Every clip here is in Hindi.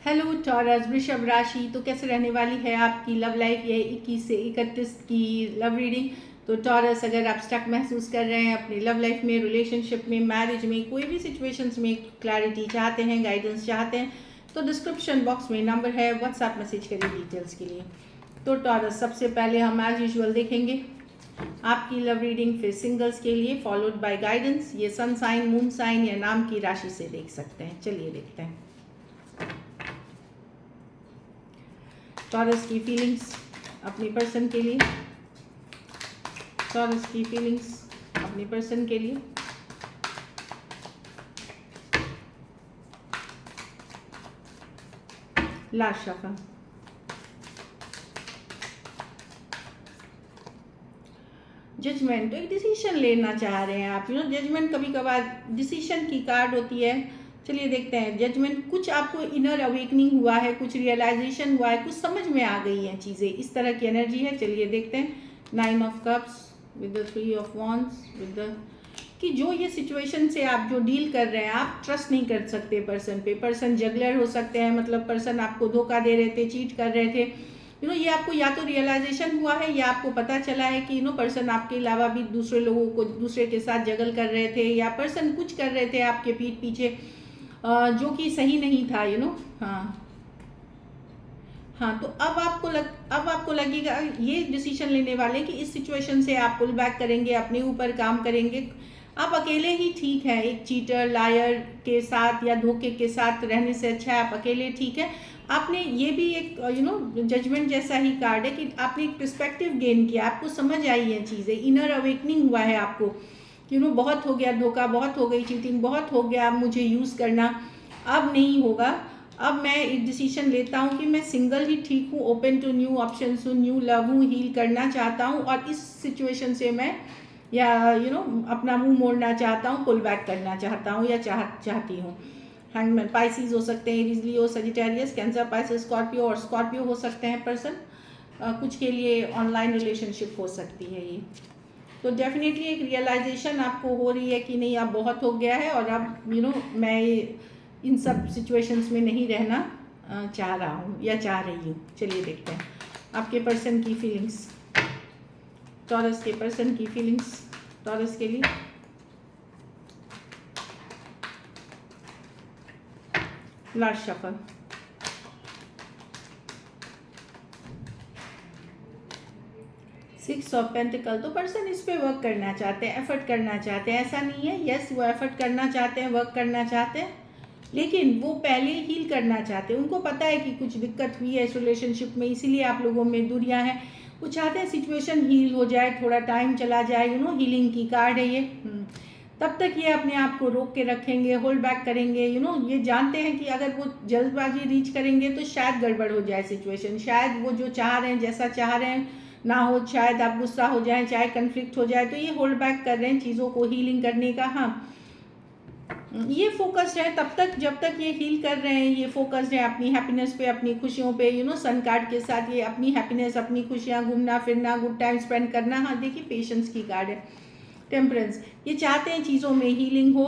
हेलो टॉरस वृषभ राशि, तो कैसे रहने वाली है आपकी लव लाइफ ये 21 से 31 की लव रीडिंग। तो टॉरस, अगर आप स्टक महसूस कर रहे हैं अपनी लव लाइफ में, रिलेशनशिप में, मैरिज में, कोई भी सिचुएशंस में क्लैरिटी चाहते हैं, गाइडेंस चाहते हैं, तो डिस्क्रिप्शन बॉक्स में नंबर है, व्हाट्सएप मैसेज करिए डिटेल्स के लिए। तो टॉरस, सबसे पहले हम एज यूजुअल देखेंगे आपकी लव रीडिंग, फिर सिंगल्स के लिए फॉलोड बाय गाइडेंस। ये सन साइन, मून साइन या नाम की राशि से देख सकते हैं। चलिए देखते हैं टॉरस की फीलिंग्स अपनी पर्सन के लिए। टॉरस की फीलिंग्स अपनी पर्सन के लिए। Last shuffle. जजमेंट, एक डिसीजन लेना चाह रहे हैं आप। जजमेंट कभी कभार डिसीजन की कार्ड होती है। चलिए देखते हैं जजमेंट। कुछ आपको इनर अवेकनिंग हुआ है, कुछ रियलाइजेशन हुआ है, कुछ समझ में आ गई हैं चीज़ें, इस तरह की एनर्जी है। चलिए देखते हैं 9 of cups with the 3 of wands with the कि जो ये सिचुएशन से आप जो डील कर रहे हैं, आप ट्रस्ट नहीं कर सकते पर्सन पे। पर्सन जगलर हो सकते हैं, मतलब पर्सन आपको धोखा दे रहे थे, चीट कर रहे थे। ये आपको या तो रियलाइजेशन हुआ है या आपको पता चला है कि पर्सन आपके अलावा भी दूसरे लोगों को दूसरे के साथ जगल कर रहे थे, या पर्सन कुछ कर रहे थे आपके पीठ पीछे जो कि सही नहीं था। हाँ, तो अब आपको लगेगा ये डिसीजन लेने वाले कि इस सिचुएशन से आप पुल बैक करेंगे, अपने ऊपर काम करेंगे। आप अकेले ही ठीक है। एक चीटर, लायर के साथ या धोखे के साथ रहने से अच्छा है आप अकेले ठीक है। आपने ये भी एक जजमेंट जैसा ही कार्ड है कि आपने एक पर्सपेक्टिव गेन किया, आपको समझ आई है चीज़ें, इनर अवेकनिंग हुआ है आपको। बहुत हो गया धोखा, बहुत हो गई चीटिंग, बहुत हो गया मुझे यूज़ करना, अब नहीं होगा। अब मैं एक डिसीजन लेता हूँ कि मैं सिंगल ही ठीक हूँ, ओपन टू न्यू ऑप्शन हूँ, न्यू लव हूँ, हील करना चाहता हूँ, और इस सिचुएशन से मैं या अपना मुंह मोड़ना चाहता हूँ, पुल बैक करना चाहता हूँ या चाहती हूँ। हैंगमैन, पाइसिस हो सकते हैं, Aries, Leo, Sagittarius, cancer, Pisces, Scorpio, और स्कॉर्पियो हो सकते हैं पर्सन। कुछ के लिए ऑनलाइन रिलेशनशिप हो सकती है ये। तो डेफिनेटली एक रियलाइजेशन आपको हो रही है कि नहीं, अब बहुत हो गया है और अब मैं इन सब सिचुएशंस में नहीं रहना चाह रहा हूँ या चाह रही हूँ। चलिए देखते हैं आपके पर्सन की फीलिंग्स, टॉरस के पर्सन की फीलिंग्स टॉरस के लिए। Last shuffle. Six of pentacle. तो पर्सन इस पे वर्क करना चाहते हैं, एफर्ट करना चाहते हैं, ऐसा नहीं है। यस, वो एफर्ट करना चाहते हैं, वर्क करना चाहते हैं, लेकिन वो पहले हील करना चाहते हैं। उनको पता है कि कुछ दिक्कत हुई है इस रिलेशनशिप में, इसीलिए आप लोगों में दूरियां हैं। वो चाहते हैं सिचुएशन हील हो जाए, थोड़ा टाइम चला जाए। हीलिंग की कार्ड है ये। तब तक ये अपने आप को रोक के रखेंगे, होल्ड बैक करेंगे। ये जानते हैं कि अगर वो जल्दबाजी रीच करेंगे तो शायद गड़बड़ हो जाए सिचुएशन, शायद वो जो चाह रहे हैं, जैसा चाह रहे हैं ना हो, शायद आप गुस्सा हो जाए, चाहे कन्फ्लिक्ट हो जाए। तो ये होल्ड बैक कर रहे हैं चीज़ों को हीलिंग करने का। हाँ, ये फोकस्ड है तब तक जब तक ये हील कर रहे हैं। ये फोकस्ड है अपनी हैप्पीनेस पे, अपनी खुशियों पे। सन कार्ड के साथ ये अपनी हैप्पीनेस, अपनी खुशियाँ, घूमना फिरना, गुड टाइम स्पेंड करना। हाँ, देखिए पेशेंस की कार्ड है, टेम्परेंस। ये चाहते हैं चीज़ों में हीलिंग हो,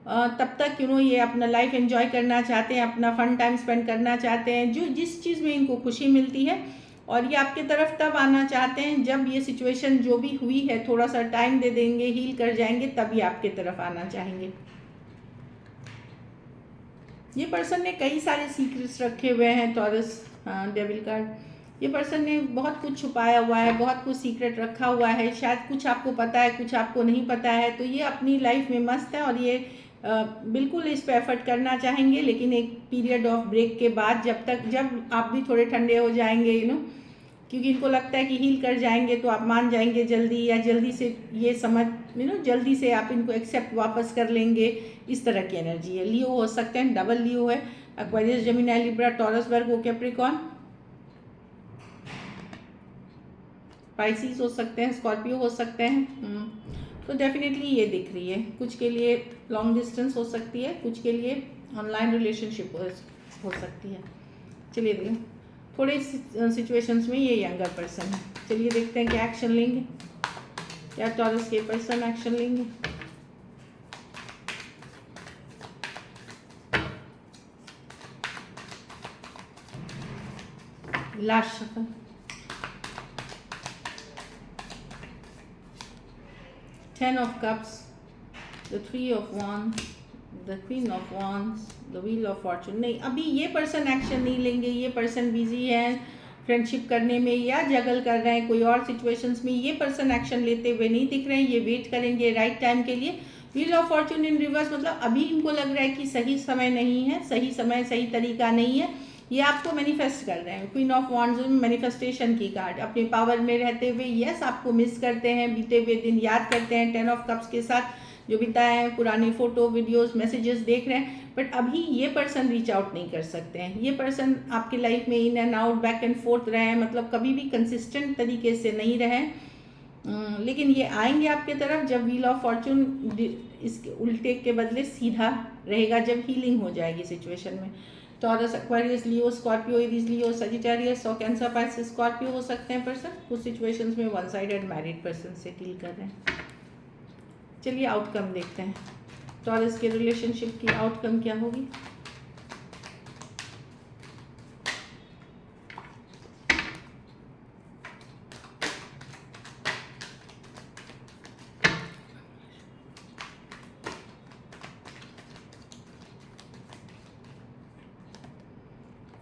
तब तक ये अपना लाइफ एंजॉय करना चाहते हैं, अपना फन टाइम स्पेंड करना चाहते हैं, जो जिस चीज़ में इनको खुशी मिलती है। और ये आपके तरफ तब आना चाहते हैं जब ये सिचुएशन जो भी हुई है, थोड़ा सा टाइम दे देंगे, हील कर जाएंगे, तब ये आपके तरफ आना चाहेंगे। ये पर्सन ने कई सारे सीक्रेट्स रखे हुए हैं टॉरस। Devil card. ये पर्सन ने बहुत कुछ छुपाया हुआ है, बहुत कुछ सीक्रेट रखा हुआ है। शायद कुछ आपको पता है, कुछ आपको नहीं पता है। तो ये अपनी लाइफ में मस्त है और ये बिल्कुल इस पर एफर्ट करना चाहेंगे, लेकिन एक पीरियड ऑफ ब्रेक के बाद, जब आप भी थोड़े ठंडे हो जाएंगे, क्योंकि इनको लगता है कि हील कर जाएंगे तो आप मान जाएंगे जल्दी, या जल्दी से ये समझ जल्दी से आप इनको एक्सेप्ट वापस कर लेंगे। इस तरह की एनर्जी है। लियो हो सकते हैं, डबल लियो है, Aquarius, Gemini, Libra, taurus, Virgo, Capricorn, Pisces हो सकते हैं, स्कॉर्पियो हो सकते हैं। तो डेफिनेटली ये दिख रही है। कुछ के लिए लॉन्ग डिस्टेंस हो सकती है, कुछ के लिए ऑनलाइन रिलेशनशिप हो सकती है। चलिए देखिए, थोड़े सिचुएशंस में ये यंगर पर्सन है। चलिए देखते हैं क्या एक्शन लेंगे, क्या टॉरस के पर्सन एक्शन लेंगे। Last shuffle, ten of cups, the three of wands, the queen of wands, the wheel of Fortune. नहीं, अभी ये पर्सन एक्शन नहीं लेंगे, ये पर्सन बिजी है फ्रेंडशिप करने में या जगल कर रहे हैं कोई और सिचुएशंस में। ये पर्सन एक्शन लेते हुए नहीं दिख रहे हैं, ये वेट करेंगे राइट टाइम के लिए। Wheel of Fortune in reverse, मतलब अभी इनको लग रहा है कि सही समय नहीं है, सही समय सही तरीका नहीं है, ये आपको मैनिफेस्ट कर रहे हैं। क्वीन ऑफ वॉन्ड्स में मैनिफेस्टेशन की कार्ड, अपने पावर में रहते हुए यस आपको मिस करते हैं, बीते हुए दिन याद करते हैं, टेन ऑफ कप्स के साथ जो बिताए हैं, पुरानी फोटो वीडियोस मैसेजेस देख रहे हैं, बट अभी ये पर्सन रीच आउट नहीं कर सकते हैं। ये पर्सन आपकी लाइफ में in and out back and fourth रहे हैं, मतलब कभी भी कंसिस्टेंट तरीके से नहीं रहे, लेकिन ये आएंगे आपके तरफ जब व्हील ऑफ फॉर्चून इसके उल्टे के बदले सीधा रहेगा, जब हीलिंग हो जाएगी सिचुएशन में। टॉरस, एक्वेरियस, लियो, स्कॉर्पियो, एरीज, लियो, सजिटेरियस और कैंसर, पाइसेस, स्कॉर्पियो हो सकते हैं पर्सन। कुछ सिचुएशंस में वन साइडेड मैरिड पर्सन से डील कर रहे हैं। चलिए आउटकम देखते हैं, टॉरस के रिलेशनशिप की आउटकम क्या होगी।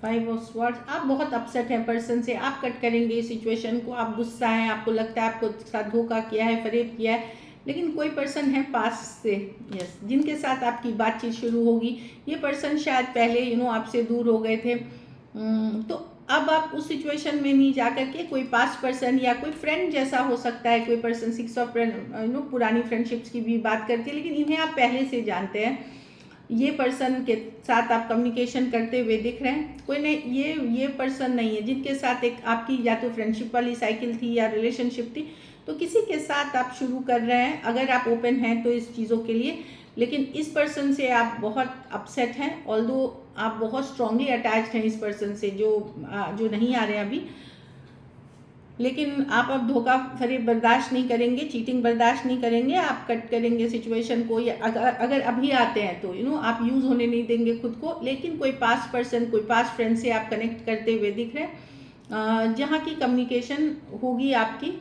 फाइव ऑफ स्वॉर्ड्स, आप बहुत अपसेट हैं पर्सन से, आप कट करेंगे इस सिचुएशन को, आप गुस्सा हैं, आपको लगता है आपको साथ धोखा किया है, फरेब किया है, लेकिन कोई पर्सन है पास से यस जिनके साथ आपकी बातचीत शुरू होगी। ये पर्सन शायद पहले आपसे दूर हो गए थे, तो अब आप उस सिचुएशन में नहीं जा करके कोई पास्ट पर्सन या कोई फ्रेंड जैसा हो सकता है, कोई पर्सन सिक्स ऑफ पुरानी फ्रेंडशिप्स की भी बात करती है, लेकिन इन्हें आप पहले से जानते हैं। ये पर्सन के साथ आप कम्युनिकेशन करते हुए दिख रहे हैं। कोई नहीं, ये पर्सन नहीं है जिनके साथ एक आपकी या तो फ्रेंडशिप वाली साइकिल थी या रिलेशनशिप थी, तो किसी के साथ आप शुरू कर रहे हैं, अगर आप ओपन हैं तो इस चीज़ों के लिए। लेकिन इस पर्सन से आप बहुत अपसेट हैं, ऑल्दो आप बहुत स्ट्रांगली अटैच्ड हैं इस पर्सन से जो नहीं आ रहे हैं अभी, लेकिन आप अब धोखा फरेब बर्दाश्त नहीं करेंगे, चीटिंग बर्दाश्त नहीं करेंगे, आप कट करेंगे सिचुएशन को, या अगर अभी आते हैं तो आप यूज़ होने नहीं देंगे खुद को। लेकिन कोई पास्ट पर्सन, कोई पास्ट फ्रेंड से आप कनेक्ट करते हुए दिख रहे हैं, जहाँ की कम्युनिकेशन होगी आपकी,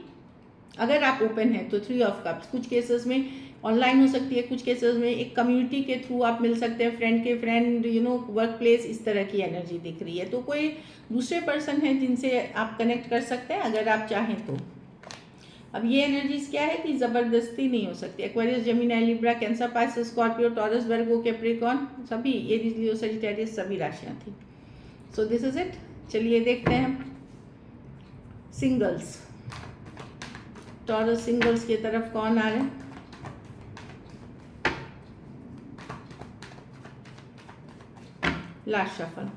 अगर आप ओपन हैं तो। थ्री ऑफ कप्स, कुछ केसेस में ऑनलाइन हो सकती है, कुछ केसेस में एक कम्युनिटी के थ्रू आप मिल सकते हैं, फ्रेंड के फ्रेंड, वर्क प्लेस, इस तरह की एनर्जी दिख रही है। तो कोई दूसरे पर्सन हैं जिनसे आप कनेक्ट कर सकते हैं अगर आप चाहें तो। अब ये एनर्जीज क्या है कि ज़बरदस्ती नहीं हो सकती। Aquarius, Gemini, Libra, Cancer, Pisces, Scorpio, Taurus, Virgo, Capricorn, सभी एरीज, लियो, सजिटेरियस, सभी राशियाँ थी। So this is it. चलिए देखते हैं सिंगल्स, टॉरस सिंगल्स की तरफ कौन आ रहे हैं। लास्ट शफल,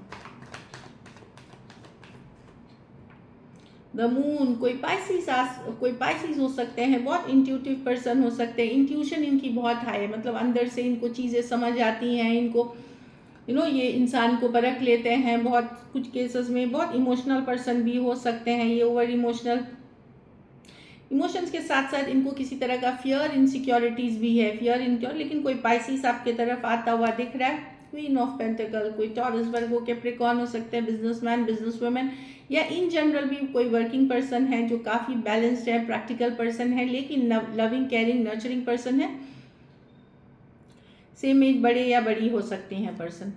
द मून, कोई पाइसिस हो सकते हैं, बहुत इंट्यूटिव पर्सन हो सकते हैं, इंट्यूशन इनकी बहुत हाई है, मतलब अंदर से इनको चीज़ें समझ आती हैं, इनको ये इंसान को परख लेते हैं। बहुत कुछ केसेस में बहुत इमोशनल पर्सन भी हो सकते हैं, ये ओवर इमोशंस के साथ साथ इनको किसी तरह का फियर इनसिक्योरिटीज़ भी है, लेकिन कोई पाइसिस आपके तरफ आता हुआ दिख रहा है। क्वीन ऑफ पेंटिकल, कोई टॉरस, वर्गो, कैप्रिकॉर्न हो सकते हैं, बिजनेसमैन, बिजनेसवुमेन, या इन जनरल भी कोई वर्किंग पर्सन है जो काफ़ी बैलेंस्ड है, प्रैक्टिकल पर्सन है, लेकिन लविंग, केयरिंग, नर्चरिंग पर्सन है। सेम एज बड़े या बड़ी हो सकती हैं पर्सन।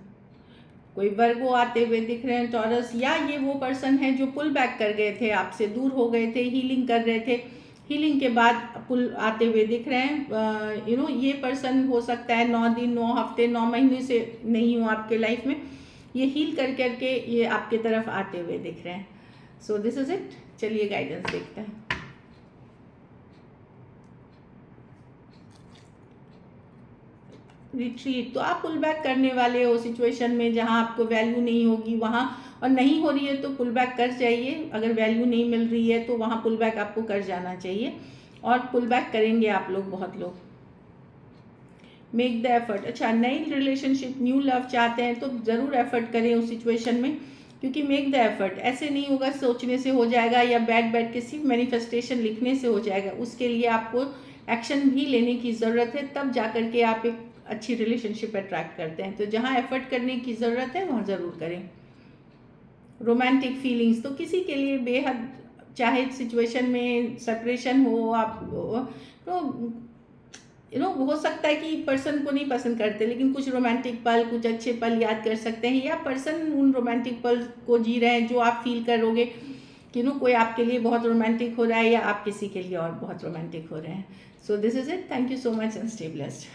कोई वर्गो आते हुए दिख रहे हैं, टॉरस, या ये वो पर्सन है जो पुल बैक कर गए थे, आपसे दूर हो गए थे, हीलिंग कर रहे थे, हीलिंग के बाद पुल आते हुए दिख रहे हैं। ये पर्सन हो सकता है 9 दिन, 9 हफ्ते, 9 महीने से नहीं हो आपके लाइफ में, ये हील कर करके ये आपके तरफ आते हुए दिख रहे हैं। सो दिस इज इट। चलिए गाइडेंस देखते हैं। रिट्रीट, तो आप पुल बैक करने वाले हो सिचुएशन में जहां आपको वैल्यू नहीं होगी वहां, और नहीं हो रही है तो पुल बैक कर जाइए। अगर वैल्यू नहीं मिल रही है तो वहां पुल बैक आपको कर जाना चाहिए, और पुल बैक करेंगे आप लोग, बहुत लोग। मेक द एफर्ट, अच्छा नई रिलेशनशिप, न्यू लव चाहते हैं तो ज़रूर एफर्ट करें उस सिचुएशन में, क्योंकि मेक द एफर्ट ऐसे नहीं होगा सोचने से हो जाएगा, या बैठ के सिर्फ मैनिफेस्टेशन लिखने से हो जाएगा। उसके लिए आपको एक्शन भी लेने की ज़रूरत है, तब जा कर के आप एक अच्छी रिलेशनशिप अट्रैक्ट करते हैं। तो जहाँ एफर्ट करने की ज़रूरत है वहाँ ज़रूर करें। रोमांटिक फीलिंग्स तो किसी के लिए बेहद, चाहे सिचुएशन में सेपरेशन हो, आप तो हो सकता है कि पर्सन को नहीं पसंद करते, लेकिन कुछ रोमांटिक पल, कुछ अच्छे पल याद कर सकते हैं, या पर्सन उन रोमांटिक पल को जी रहे हैं जो आप फील करोगे कि कोई आपके लिए बहुत रोमांटिक हो रहा है या आप किसी के लिए और बहुत रोमांटिक हो रहे हैं. सो this is it. Thank you so much and stay blessed.